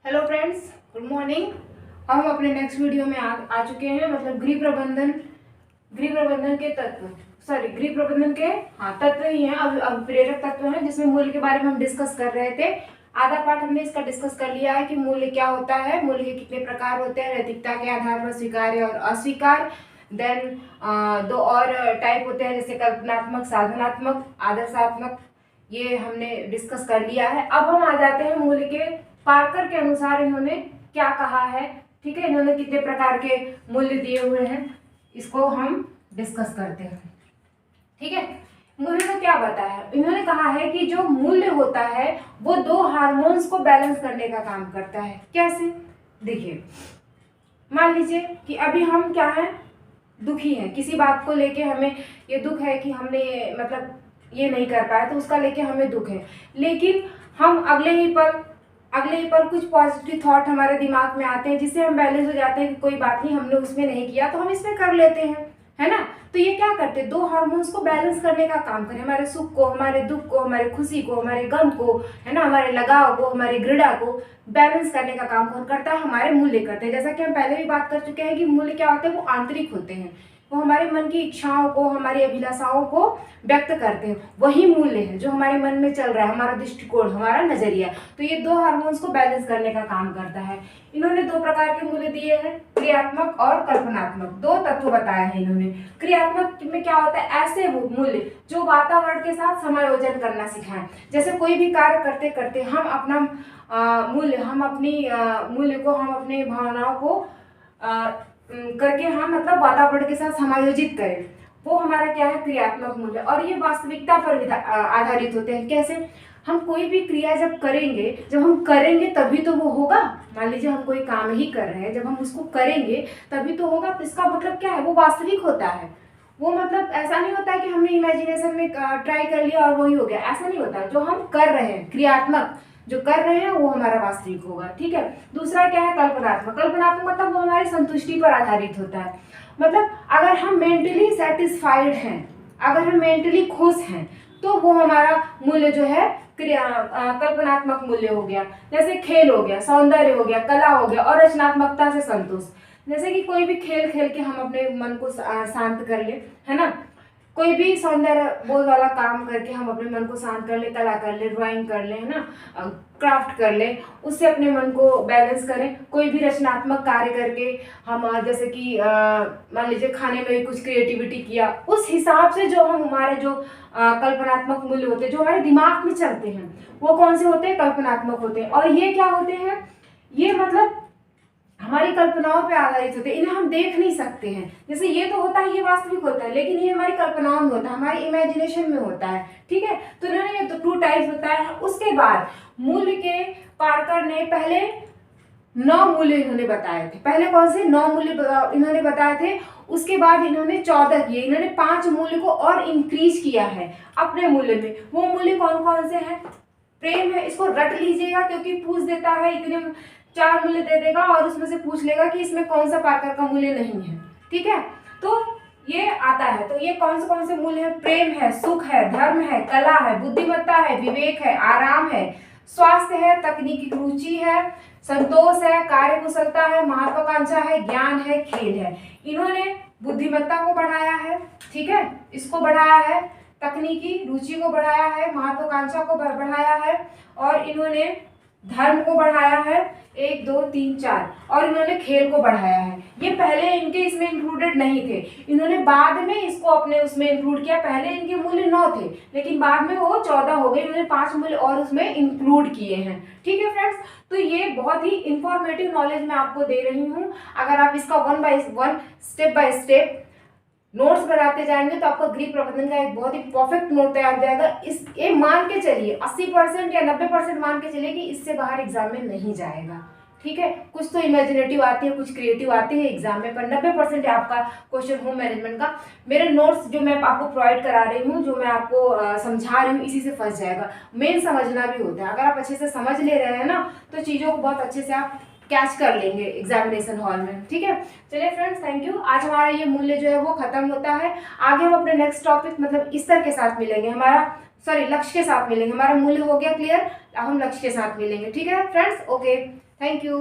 Hello friends, good morning. हम अपने next video में आ चुके हैं। मतलब गृह प्रबंधन के तत्व, गृह प्रबंधन के तत्व ही हैं। अब प्रेरक तत्व हैं जिसमें मूल्य के बारे में हम डिस्कस कर रहे थे। आधा पार्ट हमने इसका डिस्कस कर लिया है कि मूल्य क्या होता है, मूल्य के कितने प्रकार होते हैं, नैतिकता के आधार पर स्वीकार्य और अस्वीकार। देन दो और टाइप होते हैं जैसे कल्पनात्मक, साधनात्मक, आदर्शात्मक। ये हमने डिस्कस कर लिया है। अब हम आ जाते हैं मूल्य के पार्कर के अनुसार इन्होंने क्या कहा है। ठीक है, इन्होंने कितने प्रकार के मूल्य दिए हुए हैं, इसको हम डिस्कस करते हैं। ठीक है, मूल्य को क्या बताया है, इन्होंने कहा है कि जो मूल्य होता है वो दो हार्मोन्स को बैलेंस करने का काम करता है। कैसे? देखिए, मान लीजिए कि अभी हम क्या है, दुखी हैं, किसी बात को लेके हमें ये दुख है कि हमने मतलब ये नहीं कर पाया, तो उसका लेके हमें दुख है। लेकिन हम अगले ही पल कुछ पॉजिटिव थॉट हमारे दिमाग में आते हैं जिससे हम बैलेंस हो जाते हैं कि कोई बात नहीं, हमने उसमें नहीं किया तो हम इसमें कर लेते हैं, है ना। तो ये क्या करते हैं, दो हार्मोन्स को बैलेंस करने का काम करें, हमारे सुख को, हमारे दुख को, हमारे खुशी को, हमारे गम को, है ना, हमारे लगाव को, हमारे घृणा को बैलेंस करने का काम कौन करता है, हमारे मूल्य करते हैं। जैसा कि हम पहले भी बात कर चुके हैं कि मूल्य क्या होते हैं, वो आंतरिक होते हैं, वो हमारे मन की इच्छाओं को, हमारी अभिलाषाओं को व्यक्त करते हैं। वही मूल्य है जो हमारे मन में चल रहा है, हमारा दृष्टिकोण, हमारा नजरिया। तो ये दो हार्मोन्स को बैलेंस करने का काम करता है। इन्होंने दो प्रकार के मूल्य दिए हैं, क्रियात्मक और कल्पनात्मक। दो तत्व बताए हैं इन्होंने। क्रियात्मक में क्या होता है, ऐसे मूल्य जो वातावरण के साथ समायोजन करना सिखाएं। जैसे कोई भी कार्य करते करते हम अपना मूल्य, हम अपनी मूल्य को, हम अपनी भावनाओं को करके हम मतलब वातावरण के साथ समायोजित करें, वो हमारा क्या है, क्रियात्मक मूल्य। और ये वास्तविकता पर आधारित होते हैं। कैसे? हम कोई भी क्रिया जब हम करेंगे तभी तो वो होगा। मान लीजिए हम कोई काम ही कर रहे हैं, जब हम उसको करेंगे तभी तो होगा। तो इसका मतलब क्या है, वो वास्तविक होता है। वो मतलब ऐसा नहीं होता है कि हमने इमेजिनेशन में ट्राई कर लिया और वही हो गया, ऐसा नहीं होता। जो हम कर रहे हैं, क्रियात्मक जो कर रहे हैं, वो हमारा वास्तविक होगा। ठीक है। दूसरा क्या है, कल्पनात्मक। कल्पनात्मक मतलब वो हमारी संतुष्टि पर आधारित होता है। मतलब अगर हम मेंटली सेटिस्फाइड हैं, अगर हम मेंटली खुश हैं, तो वो हमारा मूल्य जो है कल्पनात्मक मूल्य हो गया। जैसे खेल हो गया, सौंदर्य हो गया, कला हो गया और रचनात्मकता से संतोष। जैसे कि कोई भी खेल खेल के हम अपने मन को शांत कर ले, है ना। कोई भी सौंदर्य बोध वाला काम करके हम अपने मन को शांत कर ले, कला कर ले, ड्राइंग कर ले, है ना, क्राफ्ट कर ले, उससे अपने मन को बैलेंस करें। कोई भी रचनात्मक कार्य करके हम जैसे कि मान लीजिए खाने में भी कुछ क्रिएटिविटी किया, उस हिसाब से जो हम हमारे जो कल्पनात्मक मूल्य होते हैं, जो हमारे दिमाग में चलते हैं, वो कौन से होते हैं, कल्पनात्मक होते हैं। और ये क्या होते हैं, ये मतलब हमारी कल्पनाओं पे आधारित होते हैं, इन्हें हम देख नहीं सकते हैं। जैसे ये तो होता है, ये वास्तविक होता है, लेकिन ये हमारी कल्पनाओं में होता है, हमारी इमेजिनेशन में होता है। ठीक है, तो इन्होंने ये टू टाइप्स बताया है। उसके बाद मूल्य के पार्कर ने पहले 9 मूल्य इन्होंने बताए थे। पहले कौन से 9 मूल्य इन्होंने बताए थे, उसके बाद इन्होंने 14 किए। इन्होंने 5 मूल्य को और इंक्रीज किया है अपने मूल्य में। वो मूल्य कौन कौन से हैं? प्रेम है, इसको रट लीजिएगा क्योंकि पूछ देता है, इतने 4 मूल्य दे देगा और उसमें से पूछ लेगा कि इसमें कौन सा पार्कर का मूल्य नहीं है। ठीक है, तो ये आता है। तो ये कौन से मूल्य है? प्रेम है, सुख है, धर्म है, कला है, बुद्धिमत्ता है, विवेक है, आराम है, स्वास्थ्य है, तकनीकी रुचि है, संतोष है, कार्य कुशलता है, महत्वाकांक्षा है, ज्ञान है, खेल है। इन्होंने बुद्धिमत्ता को बढ़ाया है, ठीक है, इसको बढ़ाया है, तकनीकी रुचि को बढ़ाया है, महत्वाकांक्षा को बढ़ाया है, और इन्होंने धर्म को बढ़ाया है, 1 2 3 4, और इन्होंने खेल को बढ़ाया है। ये पहले इनके इसमें इंक्लूडेड नहीं थे, इन्होंने बाद में इसको अपने उसमें इंक्लूड किया। पहले इनके मूल्य 9 थे, लेकिन बाद में वो 14 हो गए, इन्होंने 5 मूल्य और उसमें इंक्लूड किए हैं। ठीक है फ्रेंड्स, तो ये बहुत ही इंफॉर्मेटिव नॉलेज मैं आपको दे रही हूँ। अगर आप इसका 1 by 1 step by step notes बनाते जाएंगे तो आपका गृह प्रबंधन का एक बहुत ही परफेक्ट नोट तैयार हो जाएगा। इस ये मान के चलिए 80% या 90% मान के चलिए कि इससे बाहर एग्जाम में नहीं जाएगा। ठीक है, कुछ तो इमेजिनेटिव आती है, कुछ क्रिएटिव आती है एग्जाम में, पर 90% आपका क्वेश्चन होम मैनेजमेंट का मेरे नोट्स जो मैं आपको प्रोवाइड करा रही हूँ, जो मैं आपको समझा रही हूँ, इसी से फंस जाएगा। मेन समझना भी होता है। अगर आप अच्छे से समझ ले रहे हैं ना, तो चीज़ों को बहुत अच्छे से आप कैच कर लेंगे एग्जामिनेशन हॉल में। ठीक है, चलिए फ्रेंड्स, थैंक यू। आज हमारा ये मूल्य जो है वो खत्म होता है। आगे हम अपने नेक्स्ट टॉपिक मतलब स्तर के साथ मिलेंगे, लक्ष्य के साथ मिलेंगे। हमारा मूल्य हो गया क्लियर, अब हम लक्ष्य के साथ मिलेंगे। ठीक है फ्रेंड्स, ओके। Thank you.